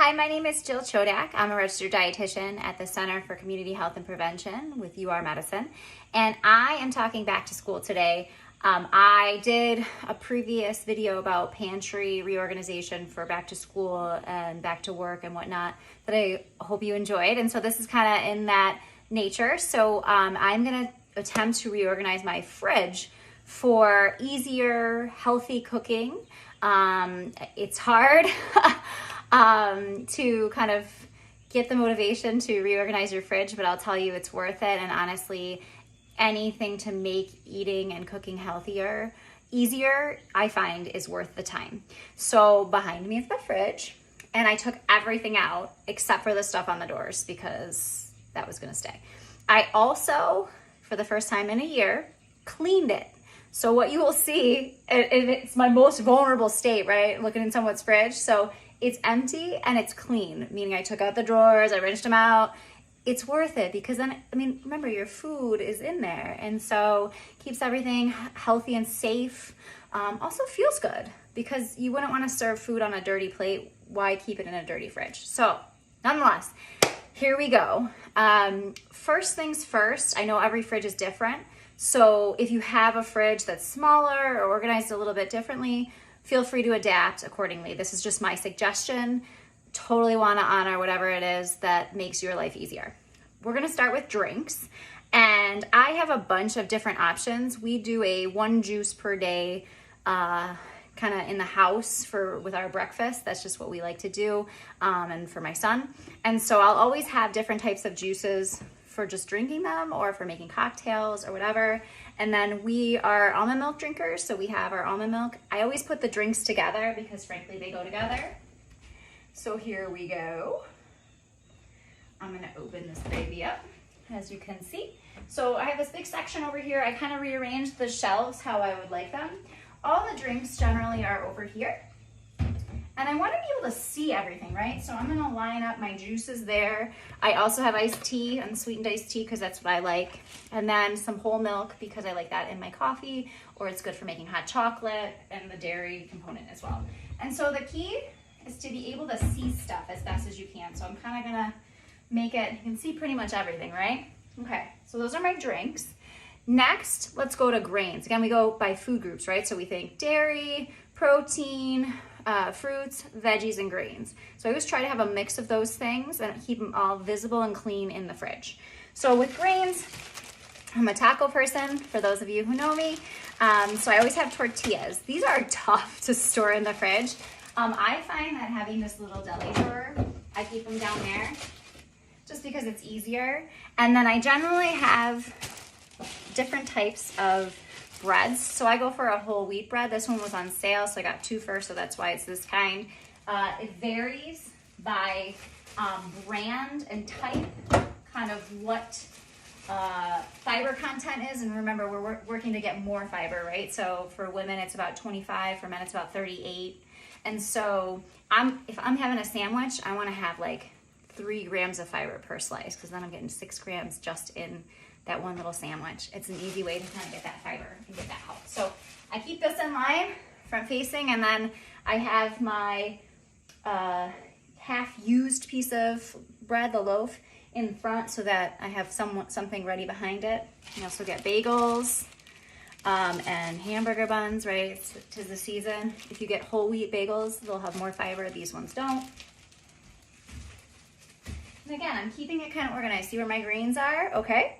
Hi, my name is Jill Chodak. I'm a registered dietitian at the Center for Community Health and Prevention with UR Medicine, and I am talking back to school today. I did a previous video about pantry reorganization for back to school and back to work and whatnot that I hope you enjoyed, and so this is kind of in that nature. So I'm going to attempt to reorganize my fridge for easier, healthy cooking. It's hard to kind of get the motivation to reorganize your fridge, but I'll tell you it's worth it. And honestly, anything to make eating and cooking healthier, easier, I find is worth the time. So behind me is my fridge, and I took everything out except for the stuff on the doors because that was gonna stay. I also, for the first time in a year, cleaned it. So what you will see, it's my most vulnerable state, right? Looking in someone's fridge. So it's empty and it's clean, meaning I took out the drawers, I rinsed them out. It's worth it because then, I mean, remember your food is in there, and so keeps everything healthy and safe. Also feels good because you wouldn't want to serve food on a dirty plate. Why keep it in a dirty fridge? So nonetheless, here we go. First things first, I know every fridge is different. So if you have a fridge that's smaller or organized a little bit differently, feel free to adapt accordingly. This is just my suggestion. Totally want to honor whatever it is that makes your life easier. We're going to start with drinks, and I have a bunch of different options. We do a 1 juice per day kind of in the house with our breakfast. That's just what we like to do, and for my son. And so I'll always have different types of juices for just drinking them or for making cocktails or whatever. And then we are almond milk drinkers, so we have our almond milk. I always put the drinks together because frankly they go together. So here we go. I'm gonna open this baby up, as you can see. So I have this big section over here. I kind of rearranged the shelves how I would like them. All the drinks generally are over here. And I want to be able to see everything, right? So I'm going to line up my juices there. I also have iced tea, unsweetened iced tea, because that's what I like. And then some whole milk because I like that in my coffee, or it's good for making hot chocolate, and the dairy component as well. And so the key is to be able to see stuff as best as you can. So I'm kind of going to make it, you can see pretty much everything, right? Okay, so those are my drinks. Next, let's go to grains. Again, we go by food groups, right? So we think dairy, protein, fruits, veggies, and grains. So I always try to have a mix of those things and keep them all visible and clean in the fridge. So with grains, I'm a taco person, for those of you who know me. So I always have tortillas. These are tough to store in the fridge. I find that having this little deli drawer, I keep them down there just because it's easier. And then I generally have different types of breads. So I go for a whole wheat bread. This one was on sale, so I got 2 first, so that's why it's this kind. It varies by brand and type, kind of what fiber content is. And remember, we're working to get more fiber, right? So for women, it's about 25. For men, it's about 38. And so if I'm having a sandwich, I want to have like 3 grams of fiber per slice, because then I'm getting 6 grams just in that one little sandwich. It's an easy way to kind of get that fiber and get that health. So I keep this in line, front facing, and then I have my half-used piece of bread, the loaf, in front so that I have something ready behind it. I also get bagels and hamburger buns, right? It's 'tis the season. If you get whole wheat bagels, they'll have more fiber. These ones don't. And again, I'm keeping it kind of organized. See where my greens are? Okay.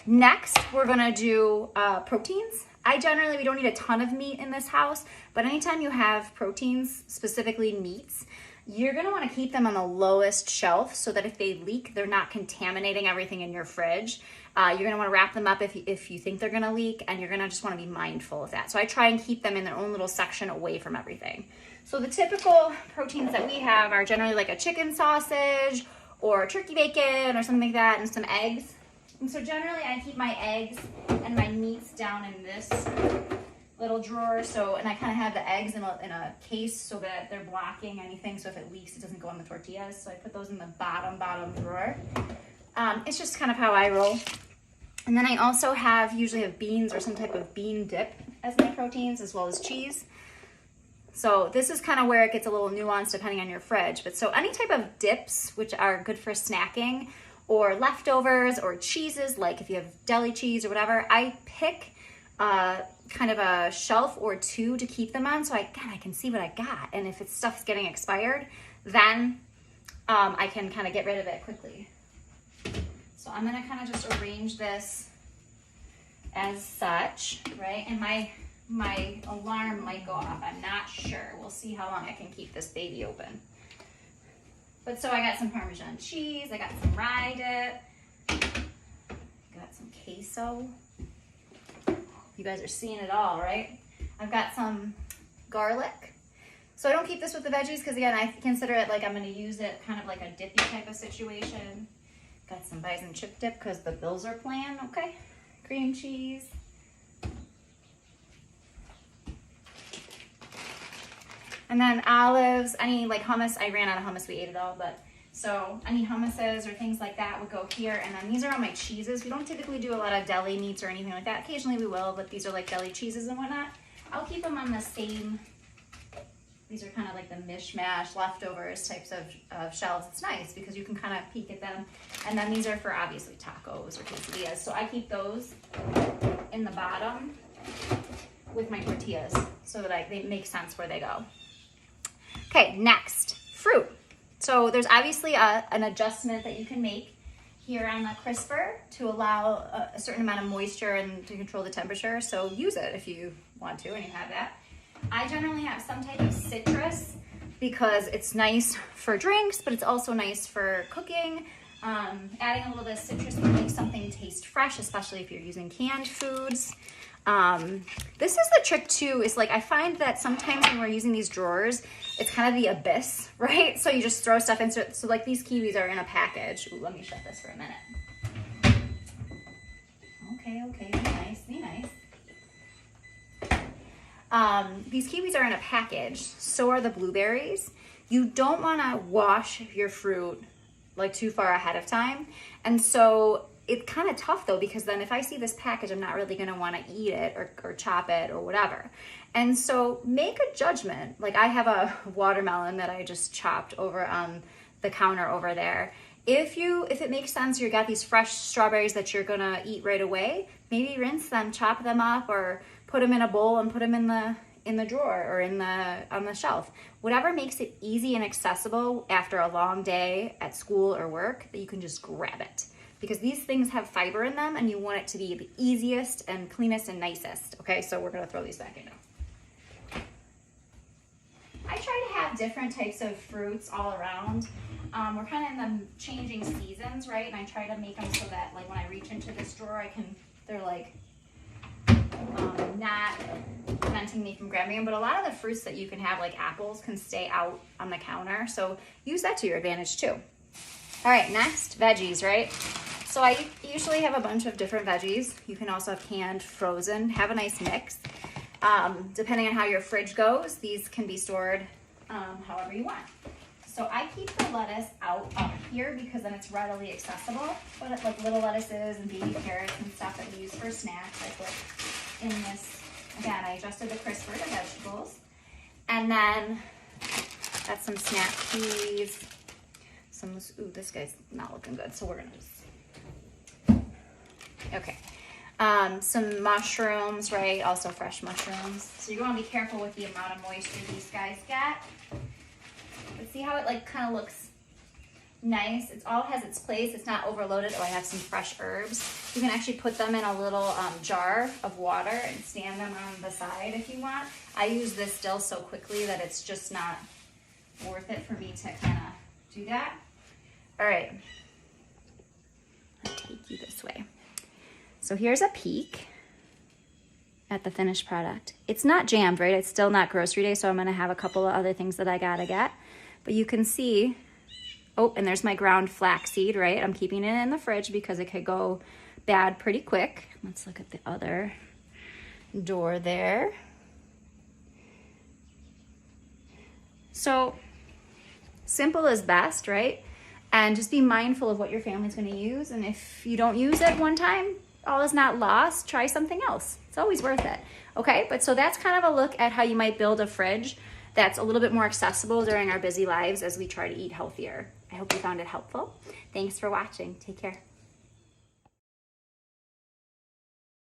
Next, we're gonna do proteins. We don't need a ton of meat in this house, but anytime you have proteins, specifically meats, you're gonna wanna keep them on the lowest shelf so that if they leak, they're not contaminating everything in your fridge. You're gonna wanna wrap them up if you think they're gonna leak, and you're gonna just wanna be mindful of that. So I try and keep them in their own little section away from everything. So the typical proteins that we have are generally like a chicken sausage or turkey bacon or something like that, and some eggs. And so generally I keep my eggs and my meats down in this little drawer. And I kind of have the eggs in a case so that they're blocking anything. So if it leaks, it doesn't go on the tortillas. So I put those in the bottom drawer. It's just kind of how I roll. And then I also usually have beans or some type of bean dip as my proteins, as well as cheese. So this is kind of where it gets a little nuanced depending on your fridge. But so any type of dips, which are good for snacking, or leftovers or cheeses, like if you have deli cheese or whatever, I pick kind of a shelf or two to keep them on, so I can see what I got. And if it's stuff's getting expired, then I can kind of get rid of it quickly. So I'm gonna kind of just arrange this as such, right? And my alarm might go off, I'm not sure. We'll see how long I can keep this baby open. But so I got some Parmesan cheese, I got some rye dip, got some queso. You guys are seeing it all, right? I've got some garlic. So I don't keep this with the veggies because again, I consider it like I'm gonna use it kind of like a dippy type of situation. Got some bison chip dip because the bills are playing, okay? Cream cheese. And then olives, any like hummus, I ran out of hummus, we ate it all, but so any hummuses or things like that would go here. And then these are all my cheeses. We don't typically do a lot of deli meats or anything like that. Occasionally we will, but these are like deli cheeses and whatnot. I'll keep them on the same, these are kind of like the mishmash leftovers types of shelves. It's nice because you can kind of peek at them. And then these are for obviously tacos or quesadillas. So I keep those in the bottom with my tortillas so that they make sense where they go. Okay, next, fruit. So there's obviously an adjustment that you can make here on the crisper to allow a certain amount of moisture and to control the temperature. So use it if you want to and you have that. I generally have some type of citrus because it's nice for drinks, but it's also nice for cooking. Adding a little bit of citrus will make something taste fresh, especially if you're using canned foods. This is the trick too, is like I find that sometimes when we're using these drawers, it's kind of the abyss, right? So you just throw stuff into it. So like these kiwis are in a package. Ooh, let me shut this for a minute. Okay, be nice. These kiwis are in a package, so are the blueberries. You don't want to wash your fruit like too far ahead of time. And so it's kind of tough though, because then if I see this package, I'm not really going to want to eat it or chop it or whatever. And so make a judgment. Like I have a watermelon that I just chopped over on the counter over there. If it makes sense, you got these fresh strawberries that you're gonna eat right away, maybe rinse them, chop them up, or put them in a bowl and put them in the drawer or on the shelf. Whatever makes it easy and accessible after a long day at school or work, that you can just grab it. Because these things have fiber in them and you want it to be the easiest and cleanest and nicest. Okay, so we're gonna throw these back in now. I try to have different types of fruits all around. We're kind of in the changing seasons, right? And I try to make them so that like when I reach into this drawer, they're like not preventing me from grabbing them. But a lot of the fruits that you can have, like apples, can stay out on the counter. So use that to your advantage too. All right, next, veggies, right? So I usually have a bunch of different veggies. You can also have canned, frozen, have a nice mix. Depending on how your fridge goes, these can be stored however you want. So I keep the lettuce out up here because then it's readily accessible. But like little lettuces and baby carrots and stuff that we use for snacks, I put in this. Again, I adjusted the crisper to vegetables. And then got some snap peas. Ooh, this guy's not looking good, so we're gonna just, okay. Some mushrooms, right? Also fresh mushrooms. So you're gonna be careful with the amount of moisture these guys get. But see how it like kind of looks nice? It all has its place. It's not overloaded. Oh, I have some fresh herbs. You can actually put them in a little jar of water and stand them on the side if you want. I use this dill so quickly that it's just not worth it for me to kind of do that. All right, I'll take you this way. So here's a peek at the finished product. It's not jammed, right? It's still not grocery day, so I'm gonna have a couple of other things that I gotta get. But you can see, oh, and there's my ground flaxseed, right? I'm keeping it in the fridge because it could go bad pretty quick. Let's look at the other door there. So simple is best, right? And just be mindful of what your family's gonna use. And if you don't use it one time, all is not lost. Try something else. It's always worth it. Okay, but so that's kind of a look at how you might build a fridge. that's a little bit more accessible during our busy lives as we try to eat healthier. I hope you found it helpful. Thanks for watching. Take care.